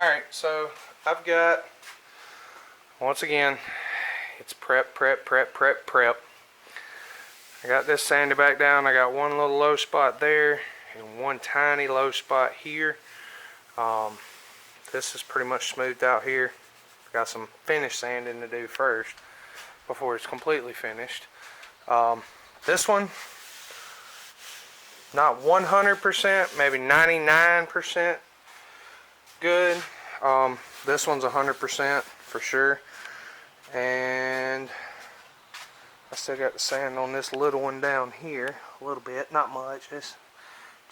Alright, so I've got, once again, it's prep. I got this sanded back down. I got one little low spot there and one tiny low spot here. This is pretty much smoothed out here. Got some finish sanding to do first before it's completely finished. This one, not 100%, maybe 99% good. This one's 100% for sure. And I still got the sand on this little one down here a little bit, not much. It's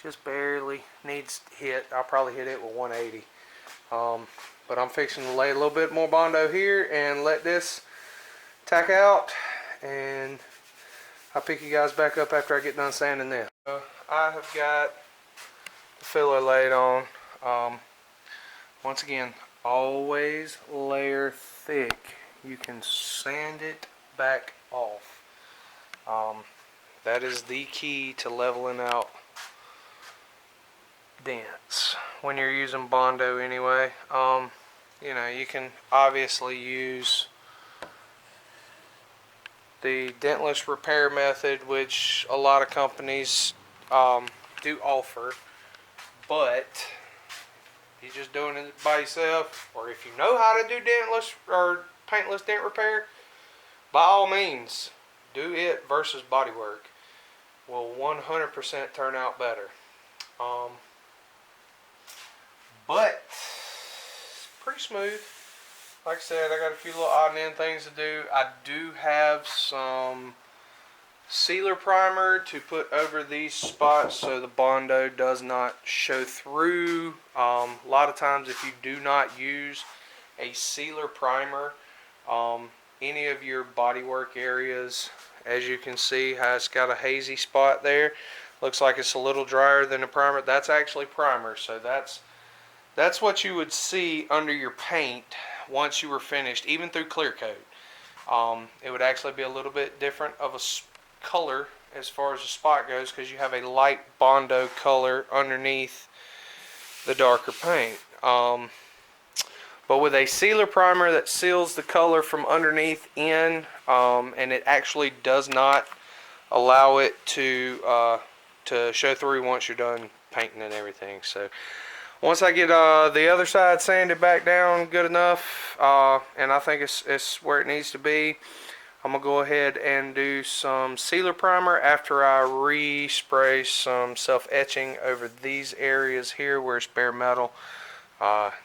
just barely needs hit. I'll probably hit it with 180. But I'm fixing to lay a little bit more Bondo here and let this tack out, and I'll pick you guys back up after I get done sanding this. I have got the filler laid on. Once again, always layer thick. You can sand it back off. That is the key to leveling out dents when you're using Bondo anyway. You know, you can obviously use the dentless repair method, which a lot of companies do offer, but if you're just doing it by yourself, or if you know how to do dentless or paintless dent repair, by all means do it versus bodywork. Will 100% turn out better. But it's pretty smooth. Like I said, I got a few little odd and end things to do. I do have some sealer primer to put over these spots so the Bondo does not show through. A lot of times if you do not use a sealer primer, any of your bodywork areas, as you can see, has got a hazy spot there. Looks like it's a little drier than the primer. That's actually primer, so that's what you would see under your paint once you were finished, even through clear coat. It would actually be a little bit different of a color as far as the spot goes, because you have a light Bondo color underneath the darker paint. But with a sealer primer that seals the color from underneath in, and it actually does not allow it to show through once you're done painting and everything. So once I get the other side sanded back down good enough, and I think it's where it needs to be, I'm going to go ahead and do some sealer primer after I respray some self-etching over these areas here where it's bare metal.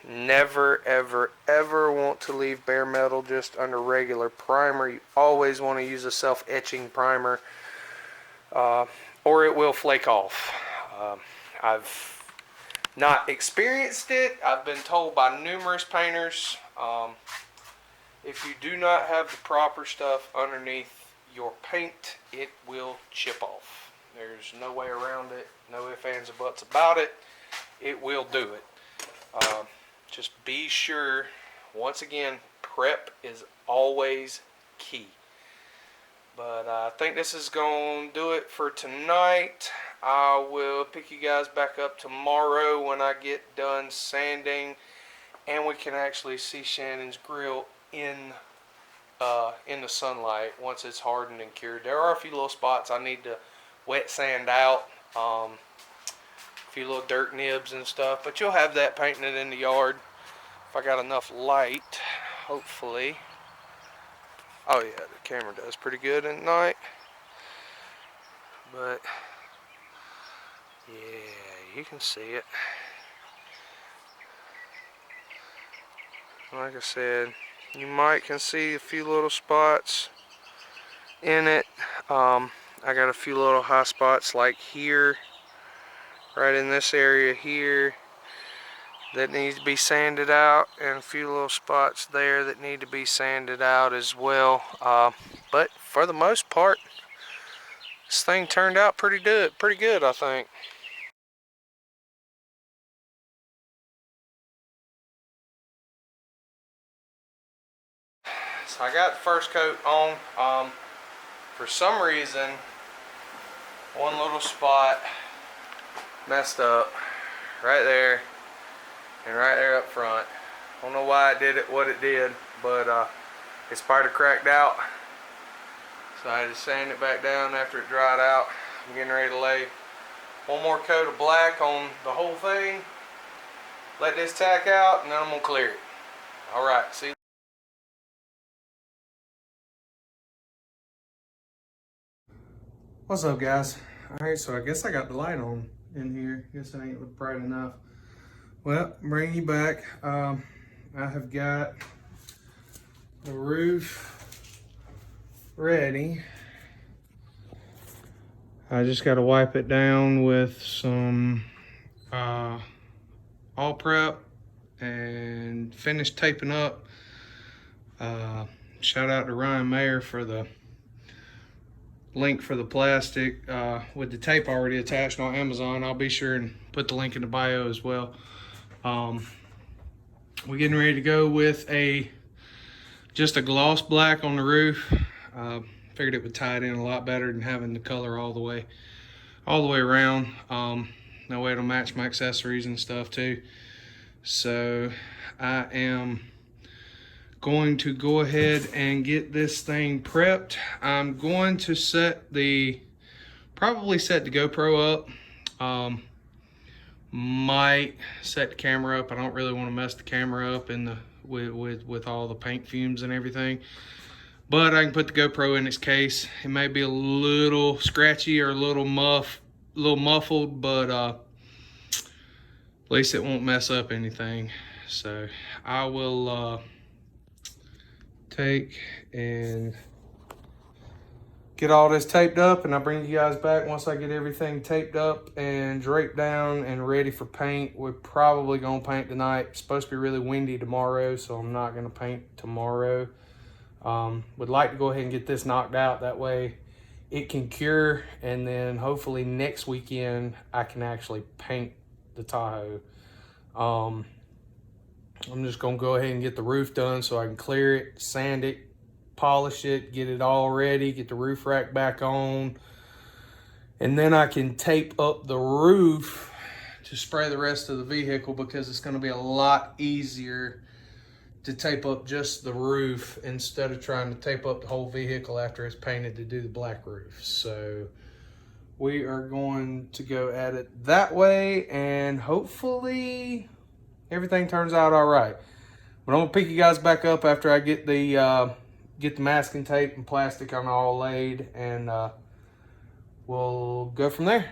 Never ever want to leave bare metal just under regular primer. You always want to use a self-etching primer, or it will flake off. I've not experienced it. I've been told by numerous painters, if you do not have the proper stuff underneath your paint, it will chip off. There's no way around it. No ifs, ands, or buts about it. It will do it. Just be sure, once again, prep is always key. But I think this is going to do it for tonight. I will pick you guys back up tomorrow when I get done sanding and we can actually see Shannon's grill in the sunlight once it's hardened and cured. There are a few little spots I need to wet sand out, a few little dirt nibs and stuff, but you'll have that painting it in the yard if I got enough light, hopefully. Oh yeah, the camera does pretty good at night, but yeah, you can see it. Like I said, you might can see a few little spots in it. I got a few little high spots like here, right in this area here, that needs to be sanded out, and a few little spots there that need to be sanded out as well. But for the most part, this thing turned out pretty good, I think. So I got the first coat on. For some reason, one little spot messed up right there. and right there up front. I don't know why it did it what it did, but it spider cracked out. So I had to sand it back down after it dried out. I'm getting ready to lay one more coat of black on the whole thing. Let this tack out, and then I'm gonna clear it. All right, see. What's up, guys? All right, so I guess I got the light on in here. Guess it ain't bright enough. Well, bring you back. I have got the roof ready. I just got to wipe it down with some all prep and finish taping up. Shout out to Ryan Mayer for the link for the plastic with the tape already attached on Amazon. I'll be sure and put the link in the bio as well. We're getting ready to go with just a gloss black on the roof. Figured it would tie it in a lot better than having the color all the way around. That way it'll match my accessories and stuff too. So I am going to go ahead and get this thing prepped. I'm going to probably set the GoPro up. Might set the camera up. I don't really want to mess the camera up with all the paint fumes and everything. But I can put the GoPro in its case. It may be a little scratchy or a little muffled, but at least it won't mess up anything. So I will take and get all this taped up, and I'll bring you guys back once I get everything taped up and draped down and ready for paint. We're probably gonna paint tonight. It's supposed to be really windy tomorrow, so I'm not gonna paint tomorrow. Would like to go ahead and get this knocked out. That way it can cure, and then hopefully next weekend I can actually paint the Tahoe. I'm just gonna go ahead and get the roof done so I can clear it, sand it, polish it, get it all ready, get the roof rack back on, and then I can tape up the roof to spray the rest of the vehicle, because it's gonna be a lot easier to tape up just the roof instead of trying to tape up the whole vehicle after it's painted to do the black roof. So we are going to go at it that way, and hopefully everything turns out all right. But I'm gonna pick you guys back up after I get the masking tape and plastic on all laid, and we'll go from there.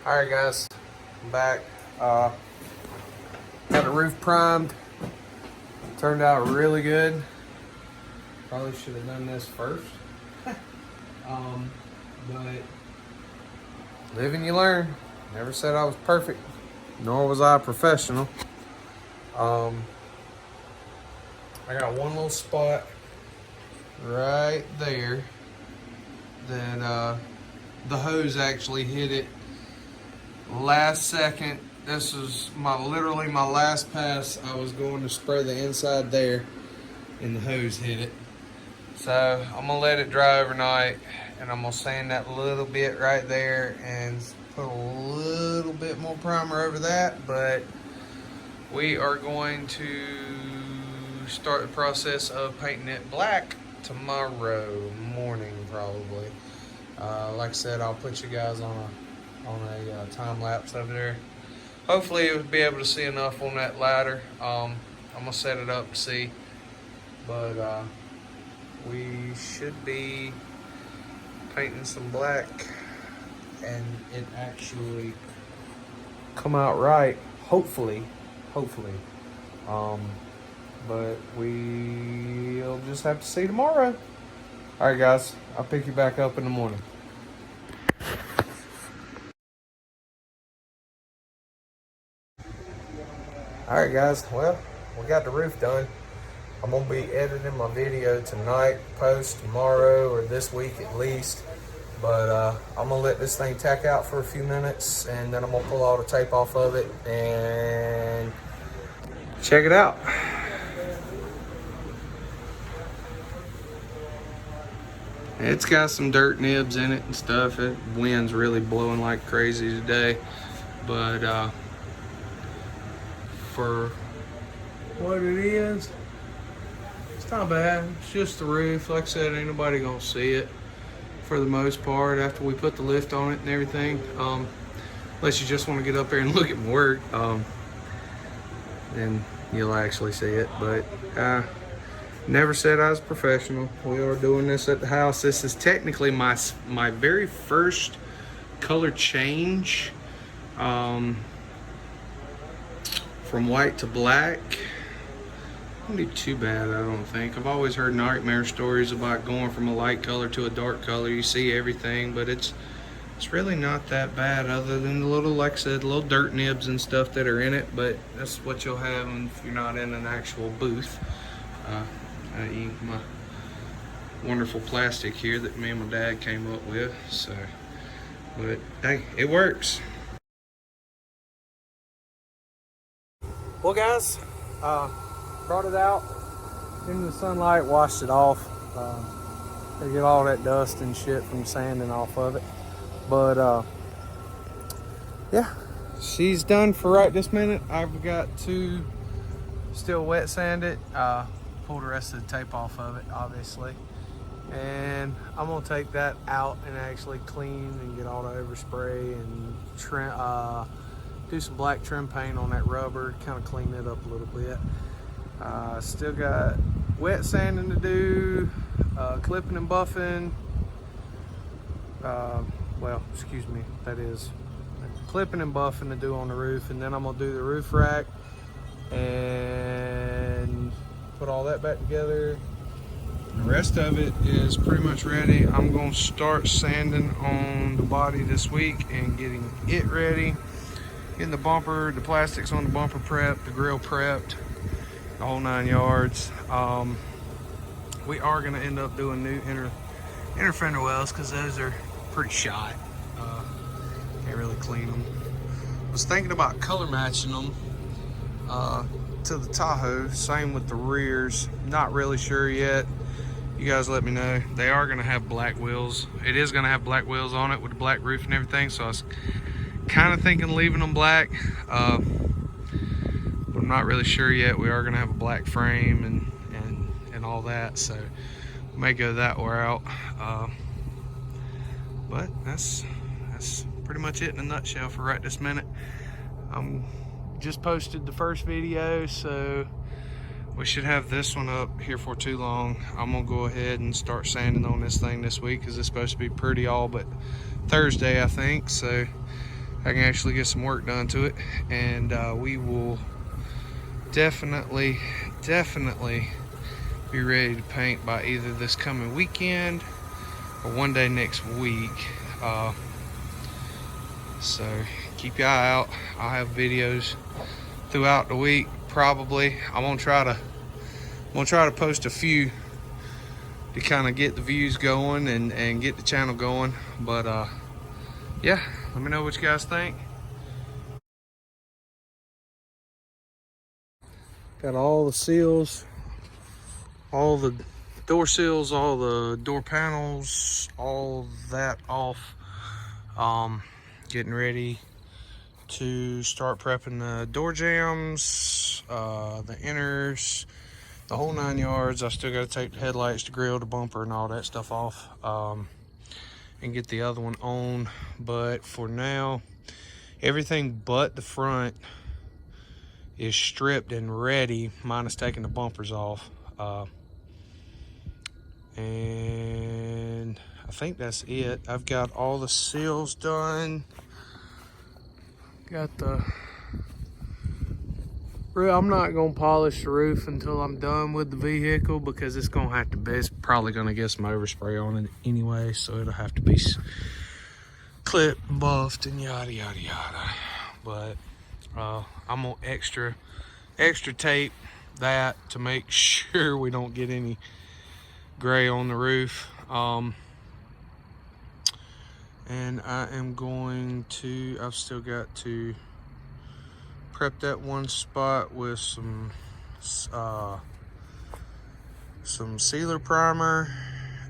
All right, guys, I'm back. Got the roof primed. Turned out really good. Probably should have done this first. But live and you learn. Never said I was perfect, nor was I a professional. I got one little spot right there that the hose actually hit it last second. This is literally my last pass. I was going to spray the inside there, and the hose hit it. So I'm gonna let it dry overnight, and I'm gonna sand that little bit right there and put a little bit more primer over that. But we are going to start the process of painting it black tomorrow morning, probably. Like I said, I'll put you guys on a time lapse over there. Hopefully you'll be able to see enough on that ladder. I'm gonna set it up and see, but we should be painting some black and it actually come out right, hopefully. But we'll just have to see tomorrow. All right, guys, I'll pick you back up in the morning. All right, guys, well, we got the roof done. I'm gonna be editing my video tonight, post tomorrow or this week at least. But I'm gonna let this thing tack out for a few minutes, and then I'm gonna pull all the tape off of it and check it out. It's got some dirt nibs in it and stuff. The wind's really blowing like crazy today. But for what it is, it's not bad. It's just the roof. Like I said, ain't nobody gonna see it for the most part after we put the lift on it and everything. Unless you just want to get up there and look at my work, then you'll actually see it. But never said I was a professional. We are doing this at the house. This is technically my very first color change from white to black. Won't be too bad, I don't think. I've always heard nightmare stories about going from a light color to a dark color. You see everything, but it's really not that bad, other than the little, like I said, little dirt nibs and stuff that are in it. But that's what you'll have if you're not in an actual booth. I.e. my wonderful plastic here that me and my dad came up with. So, but hey, it works. Well, guys, brought it out into the sunlight, washed it off. To get all that dust and shit from sanding off of it. But yeah, she's done for right this minute. I've got to still wet sand it, pull the rest of the tape off of it, obviously, and I'm gonna take that out and actually clean and get all the overspray and trim, do some black trim paint on that rubber, kind of clean it up a little bit. Still got wet sanding to do, clipping and buffing. Well, excuse me, that is clipping and buffing to do on the roof, and then I'm gonna do the roof rack and put all that back together. The rest of it is pretty much ready. I'm gonna start sanding on the body this week and getting it ready, getting the bumper, the plastics on the bumper prepped, the grill prepped, the whole 9 yards. We are gonna end up doing new inner fender wells because those are pretty shot. Can't really clean them. Was thinking about color matching them to the Tahoe. Same with the rears. Not really sure yet. You guys let me know. They are gonna have black wheels. It is gonna have black wheels on it with the black roof and everything. So I was kind of thinking leaving them black. But I'm not really sure yet. We are gonna have a black frame and all that. So we may go that route. But that's pretty much it in a nutshell for right this minute. Just posted the first video, so we should have this one up here for too long. I'm gonna go ahead and start sanding on this thing this week because it's supposed to be pretty all but Thursday, I think, so I can actually get some work done to it. And we will definitely be ready to paint by either this coming weekend or one day next week. So keep your eye out. I'll have videos throughout the week, probably. I'm gonna try to post a few to kind of get the views going and get the channel going. But yeah, let me know what you guys think. Got all the seals, all the door seals, all the door panels, all that off. Getting ready to start prepping the door jambs, the inners, the whole 9 yards. I still got to take the headlights, the grill, the bumper, and all that stuff off, and get the other one on. But for now, everything but the front is stripped and ready, minus taking the bumpers off. And I think that's it. I've got all the seals done. Got the I'm not gonna polish the roof until I'm done with the vehicle because it's gonna have to be, it's probably gonna get some overspray on it anyway, so it'll have to be clipped and buffed and yada yada yada. But I'm gonna extra tape that to make sure we don't get any gray on the roof. And I am going to, I've still got to prep that one spot with some sealer primer,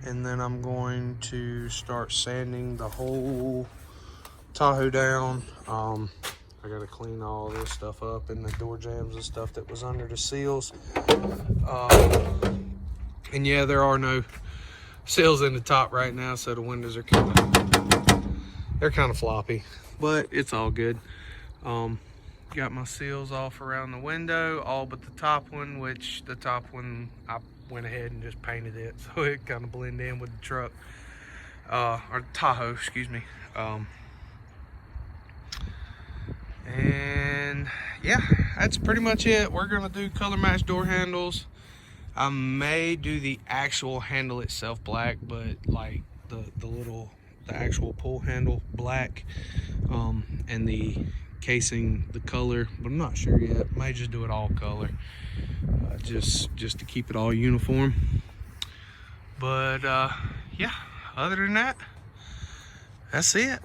and then I'm going to start sanding the whole Tahoe down. I gotta clean all this stuff up and the door jambs and stuff that was under the seals. And yeah, there are no seals in the top right now, so the windows are kind of floppy, but it's all good. Got my seals off around the window, all but the top one, which the top one I went ahead and just painted it so it kind of blend in with the truck, or Tahoe, excuse me. And yeah, that's pretty much it. We're gonna do color match door handles. I may do the actual handle itself black, but like the actual pull handle black, and the casing the color, but I'm not sure yet. May just do it all color, just to keep it all uniform. But yeah, other than that, that's it.